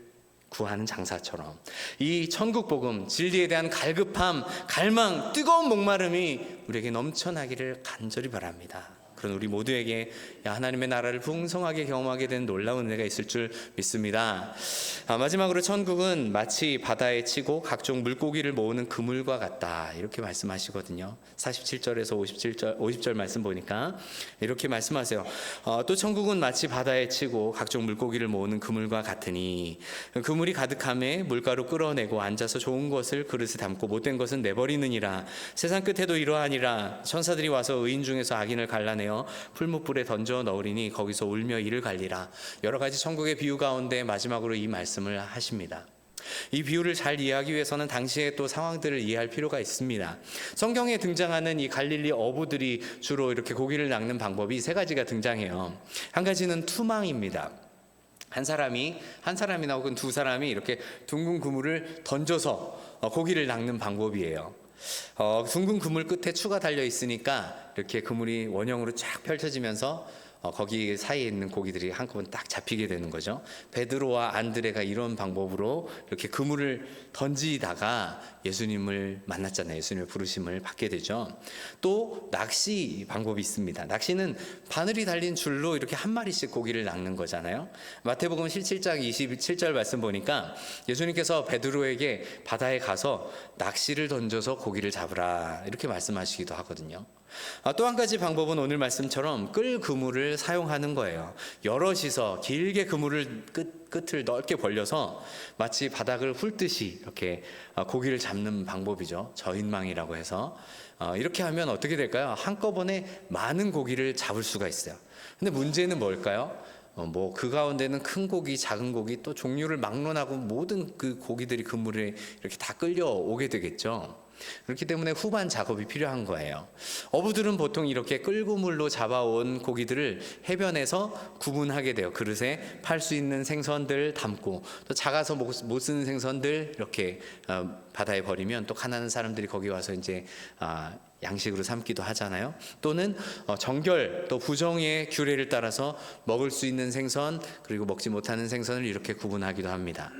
구하는 장사처럼 이 천국 복음, 진리에 대한 갈급함, 갈망, 뜨거운 목마름이 우리에게 넘쳐나기를 간절히 바랍니다. 그런 우리 모두에게 하나님의 나라를 풍성하게 경험하게 되는 놀라운 은혜가 있을 줄 믿습니다. 마지막으로 천국은 마치 바다에 치고 각종 물고기를 모으는 그물과 같다, 이렇게 말씀하시거든요. 47절에서 50절 말씀 보니까 이렇게 말씀하세요. 또 천국은 마치 바다에 치고 각종 물고기를 모으는 그물과 같으니 그물이 가득함에 물가로 끌어내고 앉아서 좋은 것을 그릇에 담고 못된 것은 내버리느니라. 세상 끝에도 이러하니라. 천사들이 와서 의인 중에서 악인을 갈라내어 풀무불에 던져 넣으리니 거기서 울며 이를 갈리라. 여러 가지 천국의 비유 가운데 마지막으로 이 말씀을 하십니다. 이 비유를 잘 이해하기 위해서는 당시의 또 상황들을 이해할 필요가 있습니다. 성경에 등장하는 이 갈릴리 어부들이 주로 이렇게 고기를 낚는 방법이 세 가지가 등장해요. 한 가지는 투망입니다. 한 사람이나 혹은 두 사람이 이렇게 둥근 그물을 던져서 고기를 낚는 방법이에요. 둥근 그물 끝에 추가 달려 있으니까 이렇게 그물이 원형으로 쫙 펼쳐지면서 거기 사이에 있는 고기들이 한꺼번에 딱 잡히게 되는 거죠. 베드로와 안드레가 이런 방법으로 이렇게 그물을 던지다가 예수님을 만났잖아요. 예수님의 부르심을 받게 되죠. 또 낚시 방법이 있습니다. 낚시는 바늘이 달린 줄로 이렇게 한 마리씩 고기를 낚는 거잖아요. 마태복음 17장 27절 말씀 보니까 예수님께서 베드로에게 바다에 가서 낚시를 던져서 고기를 잡으라, 이렇게 말씀하시기도 하거든요. 또 한 가지 방법은 오늘 말씀처럼 끌 그물을 사용하는 거예요. 여럿이서 길게 그물을 끝을 넓게 벌려서 마치 바닥을 훑듯이 이렇게 고기를 잡는 방법이죠. 저인망이라고 해서 이렇게 하면 어떻게 될까요? 한꺼번에 많은 고기를 잡을 수가 있어요. 근데 문제는 뭘까요? 그 가운데는 큰 고기, 작은 고기, 또 종류를 막론하고 모든 그 고기들이 그물에 이렇게 다 끌려오게 되겠죠. 그렇기 때문에 후반 작업이 필요한 거예요. 어부들은 보통 이렇게 끌그물로 잡아온 고기들을 해변에서 구분하게 돼요. 그릇에 팔 수 있는 생선들 담고, 또 작아서 못 쓰는 생선들 이렇게 바다에 버리면 또 가난한 사람들이 거기 와서 이제 양식으로 삼기도 하잖아요. 또는 정결 또 부정의 규례를 따라서 먹을 수 있는 생선, 그리고 먹지 못하는 생선을 이렇게 구분하기도 합니다.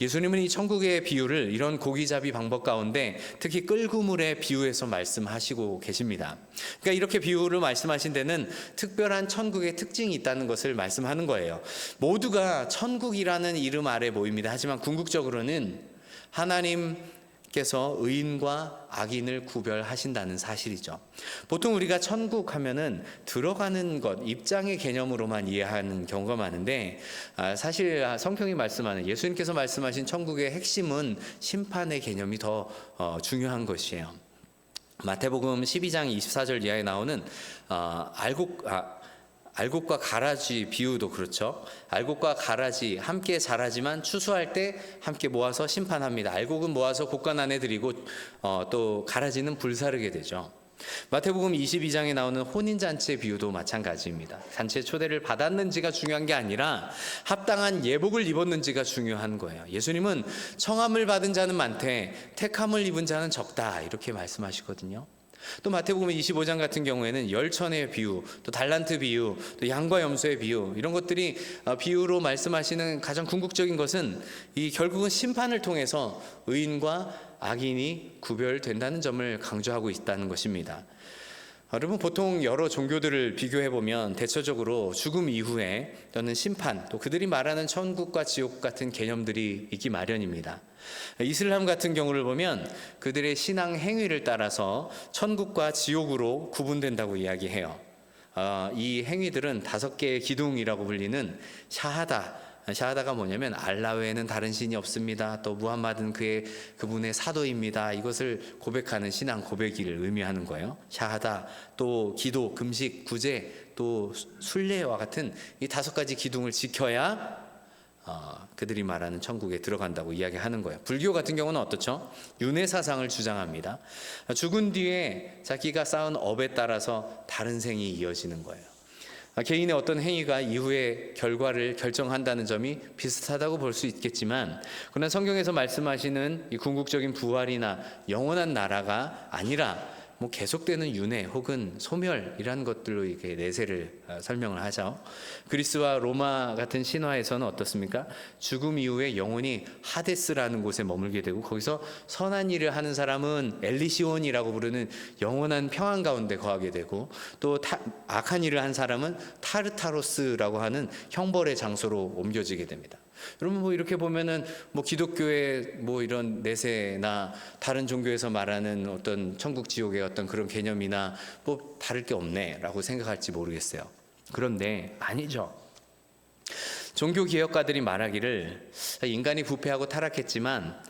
예수님은 이 천국의 비유를 이런 고기잡이 방법 가운데 특히 끌그물에 비유해서 말씀하시고 계십니다. 그러니까 이렇게 비유를 말씀하신 데는 특별한 천국의 특징이 있다는 것을 말씀하는 거예요. 모두가 천국이라는 이름 아래 모입니다. 하지만 궁극적으로는 하나님께서 의인과 악인을 구별하신다는 사실이죠. 보통 우리가 천국 하면은 들어가는 것, 입장의 개념으로만 이해하는 경우가 많은데 사실 성경이 말씀하는, 예수님께서 말씀하신 천국의 핵심은 심판의 개념이 더 중요한 것이에요. 마태복음 12장 24절 이하에 나오는 알곡과 가라지 비유도 그렇죠. 알곡과 가라지 함께 자라지만 추수할 때 함께 모아서 심판합니다. 알곡은 모아서 곡간 안에 들이고 또 가라지는 불사르게 되죠. 마태복음 22장에 나오는 혼인잔치의 비유도 마찬가지입니다. 잔치의 초대를 받았는지가 중요한 게 아니라 합당한 예복을 입었는지가 중요한 거예요. 예수님은 청함을 받은 자는 많되 택함을 입은 자는 적다, 이렇게 말씀하시거든요. 또 마태복음 25장 같은 경우에는 열천의 비유, 또 달란트 비유, 또 양과 염소의 비유, 이런 것들이 비유로 말씀하시는 가장 궁극적인 것은 이 결국은 심판을 통해서 의인과 악인이 구별된다는 점을 강조하고 있다는 것입니다. 여러분, 보통 여러 종교들을 비교해 보면 대체적으로 죽음 이후에 또는 심판, 또 그들이 말하는 천국과 지옥 같은 개념들이 있기 마련입니다. 이슬람 같은 경우를 보면 그들의 신앙 행위를 따라서 천국과 지옥으로 구분된다고 이야기해요. 이 행위들은 5개의 기둥이라고 불리는 샤하다가 뭐냐면 알라 외에는 다른 신이 없습니다. 또 무함마드는 그분의 사도입니다. 이것을 고백하는 신앙 고백을 의미하는 거예요. 샤하다, 또 기도, 금식, 구제, 또 순례와 같은 이 5가지 기둥을 지켜야 그들이 말하는 천국에 들어간다고 이야기하는 거예요. 불교 같은 경우는 어떻죠? 윤회 사상을 주장합니다. 죽은 뒤에 자기가 쌓은 업에 따라서 다른 생이 이어지는 거예요. 개인의 어떤 행위가 이후의 결과를 결정한다는 점이 비슷하다고 볼 수 있겠지만, 그러나 성경에서 말씀하시는 이 궁극적인 부활이나 영원한 나라가 아니라 계속되는 윤회 혹은 소멸이라는 것들로 이렇게 내세를 설명을 하죠. 그리스와 로마 같은 신화에서는 어떻습니까? 죽음 이후에 영혼이 하데스라는 곳에 머물게 되고, 거기서 선한 일을 하는 사람은 엘리시온이라고 부르는 영원한 평안 가운데 거하게 되고, 또 악한 일을 한 사람은 타르타로스라고 하는 형벌의 장소로 옮겨지게 됩니다. 여러분, 이렇게 보면은 기독교의 이런 내세나 다른 종교에서 말하는 어떤 천국 지옥의 어떤 그런 개념이나 다를 게 없네라고 생각할지 모르겠어요. 그런데 아니죠. 종교 개혁가들이 말하기를 인간이 부패하고 타락했지만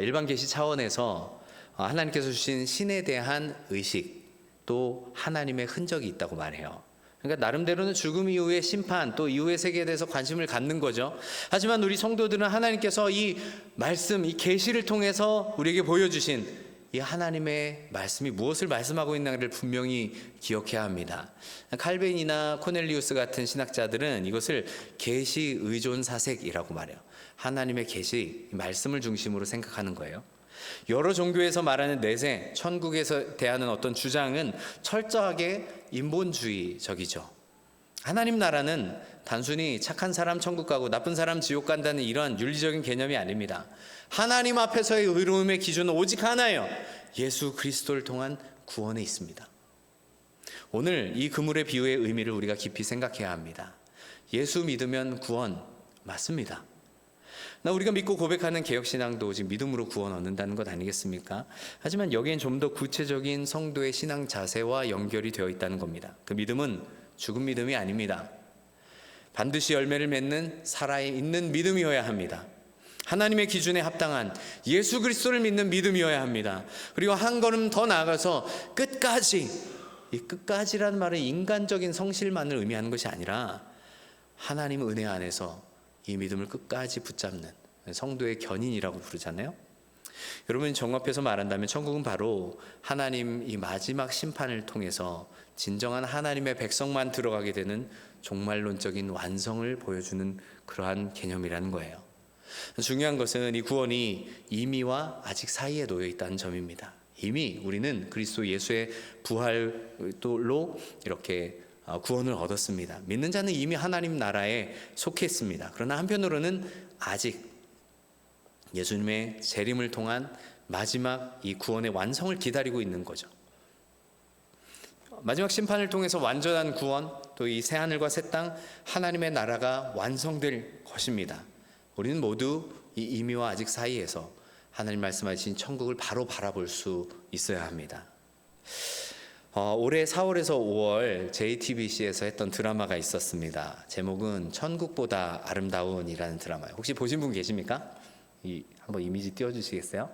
일반 계시 차원에서 하나님께서 주신 신에 대한 의식, 또 하나님의 흔적이 있다고 말해요. 그러니까 나름대로는 죽음 이후의 심판, 또 이후의 세계에 대해서 관심을 갖는 거죠. 하지만 우리 성도들은 하나님께서 이 말씀, 이 계시를 통해서 우리에게 보여주신 이 하나님의 말씀이 무엇을 말씀하고 있는가를 분명히 기억해야 합니다. 칼빈이나 코넬리우스 같은 신학자들은 이것을 계시 의존 사색이라고 말해요. 하나님의 계시, 말씀을 중심으로 생각하는 거예요. 여러 종교에서 말하는 내세, 천국에서 대하는 어떤 주장은 철저하게 인본주의적이죠. 하나님 나라는 단순히 착한 사람 천국 가고 나쁜 사람 지옥 간다는 이러한 윤리적인 개념이 아닙니다. 하나님 앞에서의 의로움의 기준은 오직 하나예요. 예수 그리스도를 통한 구원에 있습니다. 오늘 이 그물의 비유의 의미를 우리가 깊이 생각해야 합니다. 예수 믿으면 구원 맞습니다. 우리가 믿고 고백하는 개혁신앙도 오직 믿음으로 구원 얻는다는 것 아니겠습니까? 하지만 여기엔 좀 더 구체적인 성도의 신앙 자세와 연결이 되어 있다는 겁니다. 그 믿음은 죽은 믿음이 아닙니다. 반드시 열매를 맺는 살아있는 믿음이어야 합니다. 하나님의 기준에 합당한 예수 그리스도를 믿는 믿음이어야 합니다. 그리고 한 걸음 더 나아가서 끝까지, 이 끝까지라는 말은 인간적인 성실만을 의미하는 것이 아니라 하나님 은혜 안에서 이 믿음을 끝까지 붙잡는 성도의 견인이라고 부르잖아요. 여러분, 정합해서 말한다면 천국은 바로 하나님 이 마지막 심판을 통해서 진정한 하나님의 백성만 들어가게 되는 종말론적인 완성을 보여주는 그러한 개념이라는 거예요. 중요한 것은 이 구원이 이미와 아직 사이에 놓여 있다는 점입니다. 이미 우리는 그리스도 예수의 부활로 이렇게 구원을 얻었습니다. 믿는 자는 이미 하나님 나라에 속했습니다. 그러나 한편으로는 아직 예수님의 재림을 통한 마지막 이 구원의 완성을 기다리고 있는 거죠. 마지막 심판을 통해서 완전한 구원, 또 이 새하늘과 새 땅, 하나님의 나라가 완성될 것입니다. 우리는 모두 이 이미와 아직 사이에서 하나님 말씀하신 천국을 바로 바라볼 수 있어야 합니다. 올해 4월에서 5월 JTBC에서 했던 드라마가 있었습니다. 제목은 천국보다 아름다운이라는 드라마예요. 혹시 보신 분 계십니까? 한번 이미지 띄워주시겠어요?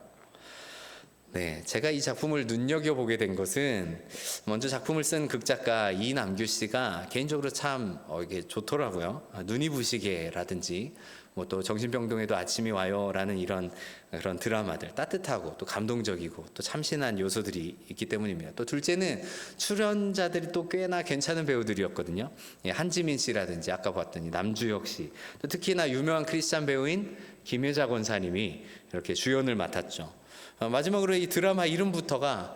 네, 제가 이 작품을 눈여겨보게 된 것은 먼저 작품을 쓴 극작가 이남규 씨가 개인적으로 참 이게 좋더라고요. 눈이 부시게라든지 뭐 또 정신병동에도 아침이 와요라는 이런 그런 드라마들 따뜻하고 또 감동적이고 또 참신한 요소들이 있기 때문입니다. 또 둘째는 출연자들이 또 꽤나 괜찮은 배우들이었거든요. 예, 한지민 씨라든지 아까 봤더니 남주혁 씨, 또 특히나 유명한 크리스찬 배우인 김혜자 권사님이 이렇게 주연을 맡았죠. 마지막으로 이 드라마 이름부터가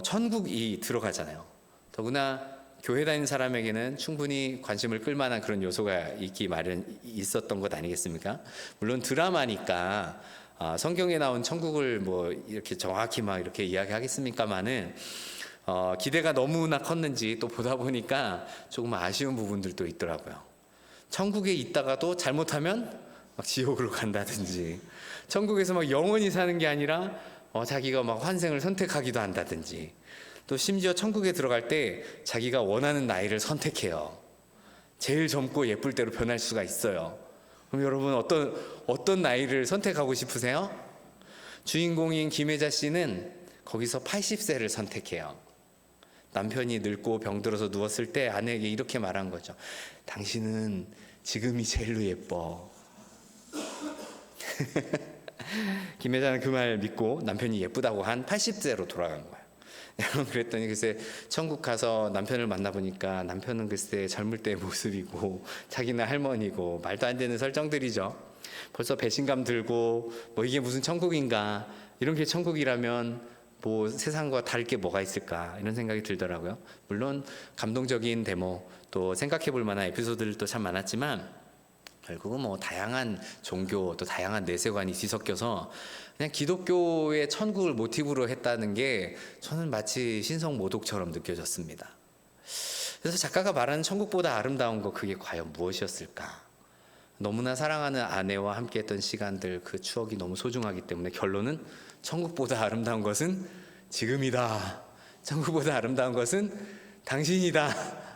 천국이 들어가잖아요. 더구나 교회 다니는 사람에게는 충분히 관심을 끌만한 그런 요소가 있었던 것 아니겠습니까? 물론 드라마니까 성경에 나온 천국을 뭐 이렇게 정확히 막 이렇게 이야기하겠습니까마는 기대가 너무나 컸는지 또 보다 보니까 조금 아쉬운 부분들도 있더라고요. 천국에 있다가도 잘못하면 막 지옥으로 간다든지, 천국에서 막 영원히 사는 게 아니라 자기가 막 환생을 선택하기도 한다든지, 또 심지어 천국에 들어갈 때 자기가 원하는 나이를 선택해요. 제일 젊고 예쁠 대로 변할 수가 있어요. 그럼 여러분 어떤 나이를 선택하고 싶으세요? 주인공인 김혜자 씨는 거기서 80세를 선택해요. 남편이 늙고 병들어서 누웠을 때 아내에게 이렇게 말한 거죠. 당신은 지금이 제일로 예뻐. 김혜자는 그 말 믿고 남편이 예쁘다고 한 80세로 돌아간 거예요. 여러분, 그랬더니 글쎄 천국 가서 남편을 만나보니까 남편은 글쎄 젊을 때의 모습이고 자기는 할머니고 말도 안 되는 설정들이죠. 벌써 배신감 들고 뭐 이게 무슨 천국인가, 이런 게 천국이라면 뭐 세상과 다를 게 뭐가 있을까, 이런 생각이 들더라고요. 물론 감동적인 데모 또 생각해 볼 만한 에피소드들도 참 많았지만 결국은 뭐 다양한 종교 또 다양한 내세관이 뒤섞여서 그냥 기독교의 천국을 모티브로 했다는 게 저는 마치 신성모독처럼 느껴졌습니다. 그래서 작가가 말하는 천국보다 아름다운 거, 그게 과연 무엇이었을까? 너무나 사랑하는 아내와 함께했던 시간들, 그 추억이 너무 소중하기 때문에 결론은 천국보다 아름다운 것은 지금이다. 천국보다 아름다운 것은 당신이다.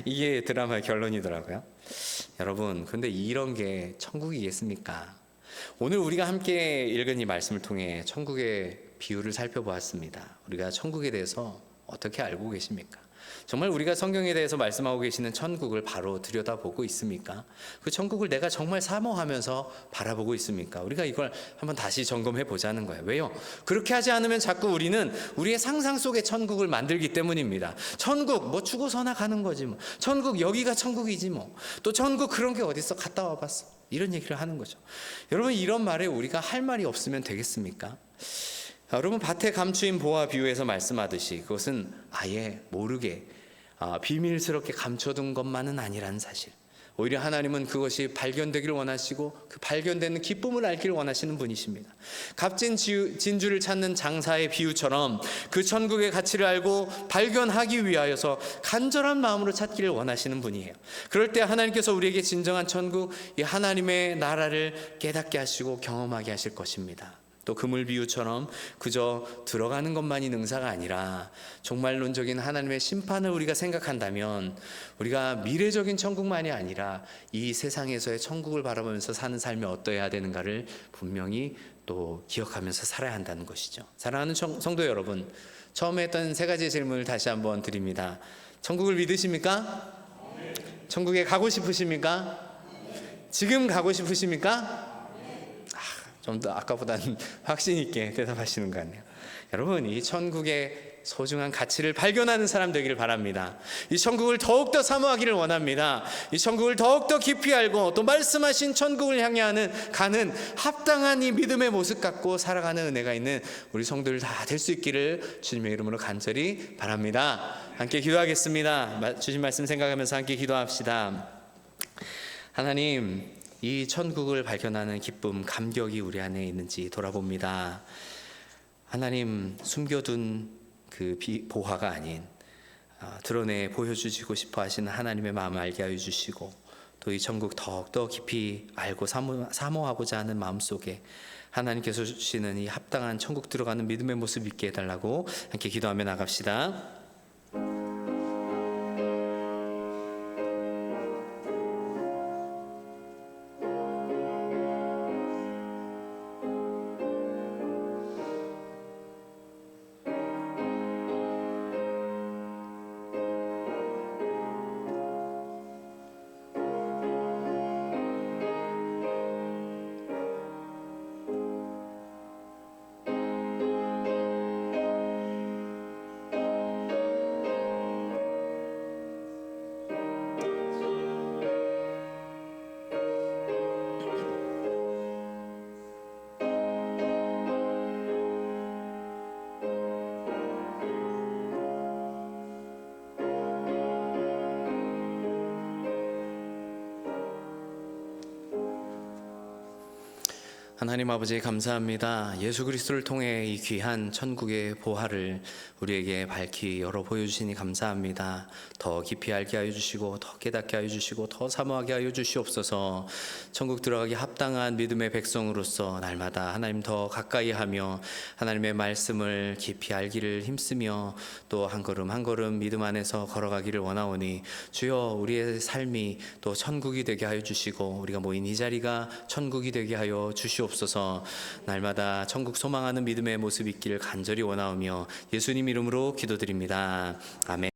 이게 드라마의 결론이더라고요. 여러분, 근데 이런 게 천국이겠습니까? 오늘 우리가 함께 읽은 이 말씀을 통해 천국의 비유를 살펴보았습니다. 우리가 천국에 대해서 어떻게 알고 계십니까? 정말 우리가 성경에 대해서 말씀하고 계시는 천국을 바로 들여다보고 있습니까? 그 천국을 내가 정말 사모하면서 바라보고 있습니까? 우리가 이걸 한번 다시 점검해 보자는 거예요. 왜요? 그렇게 하지 않으면 자꾸 우리는 우리의 상상 속의 천국을 만들기 때문입니다. 천국 뭐 죽어서나 가는 거지 뭐. 천국 여기가 천국이지 뭐. 또 천국 그런 게 어딨어, 갔다 와봤어, 이런 얘기를 하는 거죠. 여러분, 이런 말에 우리가 할 말이 없으면 되겠습니까? 여러분, 밭에 감추인 보화 비유에서 말씀하듯이 그것은 아예 모르게 비밀스럽게 감춰둔 것만은 아니라는 사실, 오히려 하나님은 그것이 발견되기를 원하시고 그 발견되는 기쁨을 알기를 원하시는 분이십니다. 값진 진주를 찾는 장사의 비유처럼 그 천국의 가치를 알고 발견하기 위하여서 간절한 마음으로 찾기를 원하시는 분이에요. 그럴 때 하나님께서 우리에게 진정한 천국, 이 하나님의 나라를 깨닫게 하시고 경험하게 하실 것입니다. 또 그물 비유처럼 그저 들어가는 것만이 능사가 아니라 종말론적인 하나님의 심판을 우리가 생각한다면 우리가 미래적인 천국만이 아니라 이 세상에서의 천국을 바라보면서 사는 삶이 어떠해야 되는가를 분명히 또 기억하면서 살아야 한다는 것이죠. 사랑하는 성도 여러분, 처음에 했던 세 가지 질문을 다시 한번 드립니다. 천국을 믿으십니까? 천국에 가고 싶으십니까? 지금 가고 싶으십니까? 좀 더 아까보다는 확신 있게 대답하시는 것 같네요. 여러분, 이 천국의 소중한 가치를 발견하는 사람 되기를 바랍니다. 이 천국을 더욱더 사모하기를 원합니다. 이 천국을 더욱더 깊이 알고 또 말씀하신 천국을 향해 가는 합당한 이 믿음의 모습 갖고 살아가는 은혜가 있는 우리 성도들 다 될 수 있기를 주님의 이름으로 간절히 바랍니다. 함께 기도하겠습니다. 주신 말씀 생각하면서 함께 기도합시다. 하나님, 이 천국을 발견하는 기쁨, 감격이 우리 안에 있는지 돌아봅니다. 하나님, 숨겨둔 그 보화가 아닌 드러내 보여주시고 싶어 하시는 하나님의 마음을 알게 하여 주시고 또 이 천국 더욱더 깊이 알고 사모하고자 하는 마음속에 하나님께서 주시는 이 합당한 천국 들어가는 믿음의 모습 있게 해달라고 함께 기도하며 나갑시다. 하나님 아버지 감사합니다. 예수 그리스도를 통해 이 귀한 천국의 보화를 우리에게 밝히 열어 보여주시니 감사합니다. 더 깊이 알게 하여 주시고 더 깨닫게 하여 주시고 더 사모하게 하여 주시옵소서. 천국 들어가기 합당한 믿음의 백성으로서 날마다 하나님 더 가까이 하며 하나님의 말씀을 깊이 알기를 힘쓰며 또 한 걸음 한 걸음 믿음 안에서 걸어가기를 원하오니 주여 우리의 삶이 또 천국이 되게 하여 주시고 우리가 모인 이 자리가 천국이 되게 하여 주시옵소서. 날마다 천국 소망하는 믿음의 모습 있기를 간절히 원하오며 예수님 이름으로 기도드립니다. 아멘.